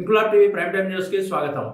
Inquilab TV prime time news కి స్వాగతం.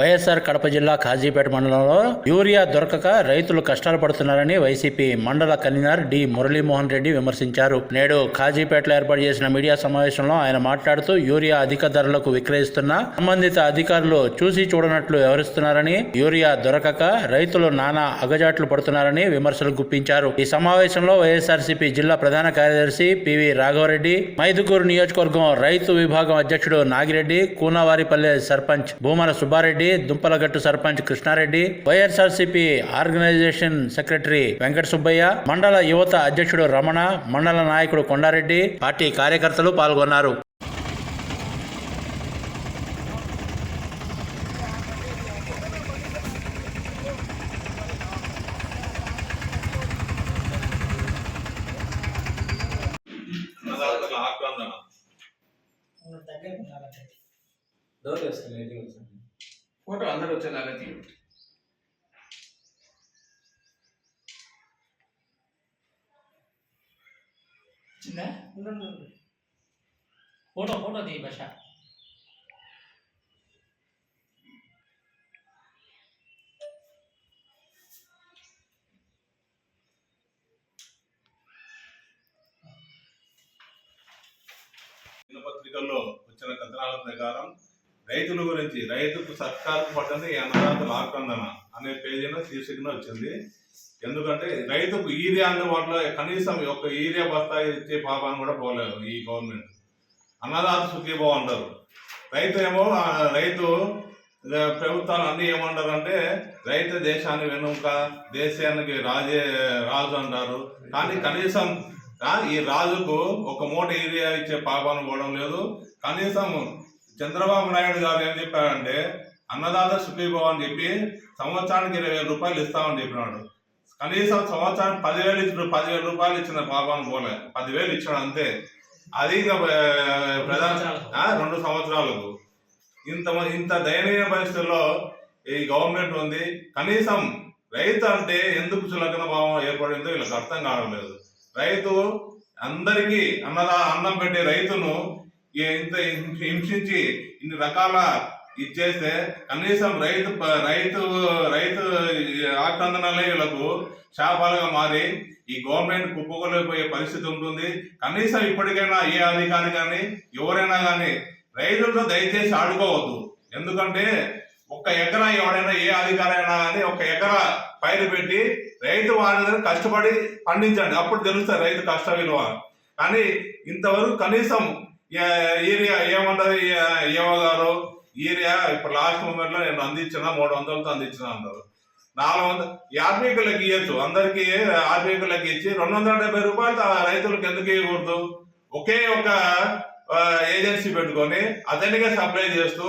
వైఎస్ఆర్ కడప జిల్లా కాజీపేట మండలంలో యూరియా దొరకక రైతులు కష్టాలు పడుతున్నారని వైసీపీ మండల కన్వీనర్ డి మురళీమోహన్ రెడ్డి విమర్శించారు. నేడు కాజీపేటలో ఏర్పాటు చేసిన మీడియా సమావేశంలో ఆయన మాట్లాడుతూ యూరియా అధిక ధరలకు విక్రయిస్తున్న సంబంధిత అధికారులు చూసి చూడనట్లు వ్యవహరిస్తున్నారని, యూరియా దొరకక రైతులు నానా అగజాట్లు పడుతున్నారని విమర్శలు గుప్పించారు. ఈ సమావేశంలో వైఎస్ఆర్సీపీ జిల్లా ప్రధాన కార్యదర్శి పివి రాఘవరెడ్డి, మైదుకూరు నియోజకవర్గం రైతు విభాగం అధ్యక్షుడు నాగిరెడ్డి, కూనవారిపల్లె సర్పంచ్ భూమన సుబ్బారెడ్డి, దుంపలగట్టు సర్పంచ్ కృష్ణారెడ్డి, వైఎస్ఆర్సీపీ ఆర్గనైజేషన్ సెక్రటరీ వెంకట సుబ్బయ్య, మండల యువత అధ్యక్షుడు రమణ, మండల నాయకుడు కొండారెడ్డి, పార్టీ కార్యకర్తలు పాల్గొన్నారు. ఫోటో అందరూ వచ్చేలాగా తీయండి. ఫోటో दी भाषा దినపత్రికల్లో వచ్చిన కథనాల ప్రకారం రైతుల గురించి, రైతుకు సర్కారు పట్టని అన్నదాతల ఆక్రందన అనే పేజీన శీర్షికన వచ్చింది. ఎందుకంటే రైతుకు యూరియా అందుబాటులో కనీసం ఒక యూరియా బస్తా ఇచ్చే పాపాన్ని కూడా పోలేదు ఈ గవర్నమెంట్. అన్నదాత సుఖీభావం అంటారు. రైతు ప్రభుత్వాలు అన్నీ ఏమంటారు అంటే రైతు దేశానికి వెనుక, దేశానికి రాజు అంటారు. కానీ కనీసం ఈ రాజుకు ఒక మూట యూరియా ఇచ్చే పాపాన్ని పోవడం లేదు. కనీసం చంద్రబాబు నాయుడు గారు ఏం చెప్పారంటే అన్నదాత సుఖీభావం అని చెప్పి సంవత్సరానికి 20,000 రూపాయలు ఇస్తామని చెప్పినాడు. కనీసం సంవత్సరానికి 10,000 రూపాయలు ఇచ్చిన పాపాన్ని పోలే, 10,000 ఇచ్చాడు అంతే. అది ఇంకా ప్రధాన 2 సంవత్సరాలకు ఇంత దయనీయ పరిస్థితుల్లో ఈ గవర్నమెంట్ ఉంది. కనీసం రైతు అంటే ఎందుకు చులకన భావం ఏర్పడిందో వీళ్ళకి అర్థం కావడం లేదు. రైతు అందరికీ అన్నం పెట్టే రైతును ఇంత హింసించి ఇన్ని రకాల ఇచ్చేస్తే కనీసం రైతు ఆక్రందనలే వీళ్ళకు శాపాలుగా మారి ఈ గవర్నమెంట్ కుప్పకొలిపోయే పరిస్థితి ఉంటుంది. కనీసం ఇప్పటికైనా ఏ అధికారి కానీ ఎవరైనా కానీ రైతులతో దయచేసి ఆడుకోవద్దు. ఎందుకంటే 1 ఎకరా ఎవడైనా ఏ అధికారి అయినా కానీ 1 ఎకరా పైరు పెట్టి రైతు వారి కష్టపడి పండించండి, అప్పుడు తెలుస్తుంది రైతు కష్ట విలువ. కానీ ఇంతవరకు కనీసం యూరియా ఏమంటారు ఏవో గారు, యూరియా ఇప్పుడు లాస్ట్ మూమెంట్ లో నేను అందించిన 300తో అందించిన అంటారు. 400 ఆర్బీఐలకు ఇవ్వచ్చు, అందరికి ఆర్బీఐలకు ఇచ్చి 270 రూపాయలు రైతులకు ఎందుకు ఇవ్వకూడదు? ఒకే ఒక ఏజెన్సీ పెట్టుకొని అతనిగా సప్లై చేస్తూ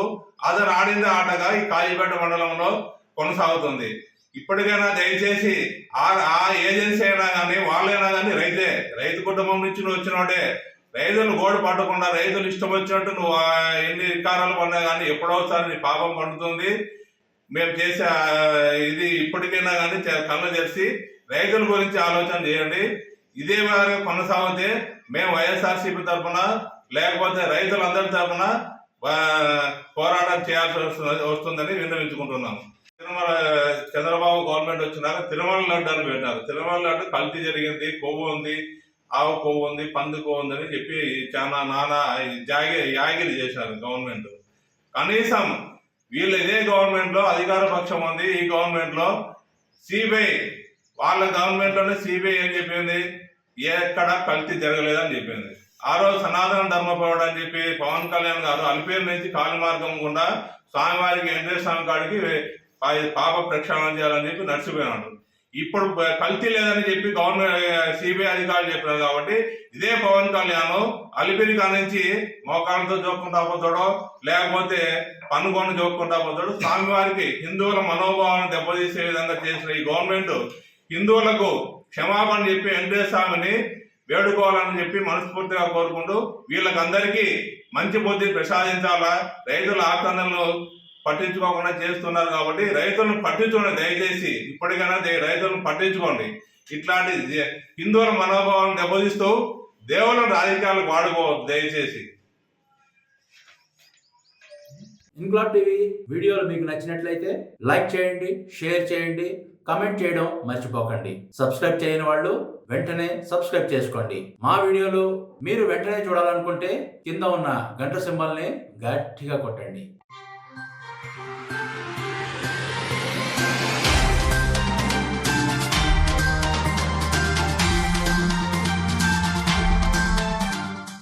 అతను ఆడిందే ఆటగా ఈ కాజీపేట మండలంలో కొనసాగుతుంది. ఇప్పటికైనా దయచేసి ఆ ఏజెన్సీ అయినా కానీ వాళ్ళైనా కానీ రైతు కుటుంబం నుంచి వచ్చినోడే. రైతులు గోడు పట్టకుండా రైతులు ఇష్టం వచ్చినట్టు నువ్వు ఎన్ని వికారాలు పడినా కానీ ఎప్పుడోసారి నీ పాపం పండుతుంది. మేము చేసే ఇది ఇప్పటికైనా కానీ కళ్ళు తెరిచి రైతుల గురించి ఆలోచన చేయండి. ఇదే విధంగా కొనసాగితే మేము వైఎస్ఆర్సీపీ తరఫున లేకపోతే రైతులందరి తరఫున పోరాటం చేయాల్సి వస్తుందని విన్నవించుకుంటున్నాము. చంద్రబాబు గవర్నమెంట్ వచ్చినాక తిరుమల లడ్డు అని పెట్టినారు. తిరుమల లడ్డు కల్తీ జరిగింది, కొవ్వు ఉంది, ఆవు కొవ్వు ఉంది, పంది కొవ్వు ఉంది అని చెప్పి చాలా యాగిరి చేశారు గవర్నమెంట్. కనీసం వీళ్ళు ఇదే గవర్నమెంట్ లో అధికార పక్షం ఉంది. ఈ గవర్నమెంట్ లో సిబిఐ, వాళ్ళ గవర్నమెంట్ లోనే సిబిఐ ఏం చెప్పింది, ఎక్కడ కల్తీ జరగలేదని చెప్పింది. ఆ రోజు సనాతన ధర్మపరుడు అని చెప్పి పవన్ కళ్యాణ్ గారు అలిపేరు నుంచి కాలి మార్గం గుండా స్వామివారికి వెంకటేశ్వర స్వామి కాడికి పాప ప్రక్షాళన చేయాలని చెప్పి నడిచిపోయినాడు. ఇప్పుడు కల్తీ లేదని చెప్పి గవర్నమెంట్ సిబిఐ అధికారులు చెప్పినారు. కాబట్టి ఇదే పవన్ కళ్యాణ్ అలిపిరి కానించి మోకాళ్ళతో జోక్కుంటా పోతాడో లేకపోతే పన్నుకొని జోక్కుంటా పోతాడు. స్వామివారికి హిందువుల మనోభావాలను దెబ్బతీసే విధంగా చేసిన ఈ గవర్నమెంట్ హిందువులకు క్షమాపణ చెప్పి వెంకటేశ్వర స్వామిని వేడుకోవాలని చెప్పి మనస్ఫూర్తిగా కోరుకుంటూ వీళ్ళకందరికీ మంచి బుద్ధి ప్రసాదించాలా. రైతుల ఆక్రందనలు పట్టించుకోకుండా చేస్తున్నారు కాబట్టి రైతులను పట్టించుకోండి. దయచేసి ఇప్పటికైనా రైతులను పట్టించుకోండి. ఇట్లాంటి హిందువుల మనోభావాలను దెబ్బతీస్తూ దేవుళ్ళ రాజకీయాలకు వాడుకోవద్దు దయచేసి. ఇన్క్లాబ్ టీవీ వీడియోలు మీకు నచ్చినట్లయితే లైక్ చేయండి, షేర్ చేయండి, కమెంట్ చేయడం మర్చిపోకండి. సబ్స్క్రైబ్ చేయని వాళ్ళు వెంటనే సబ్స్క్రైబ్ చేసుకోండి. మా వీడియోలు మీరు వెంటనే చూడాలనుకుంటే కింద ఉన్న గంట సింబల్ని గట్టిగా కొట్టండి.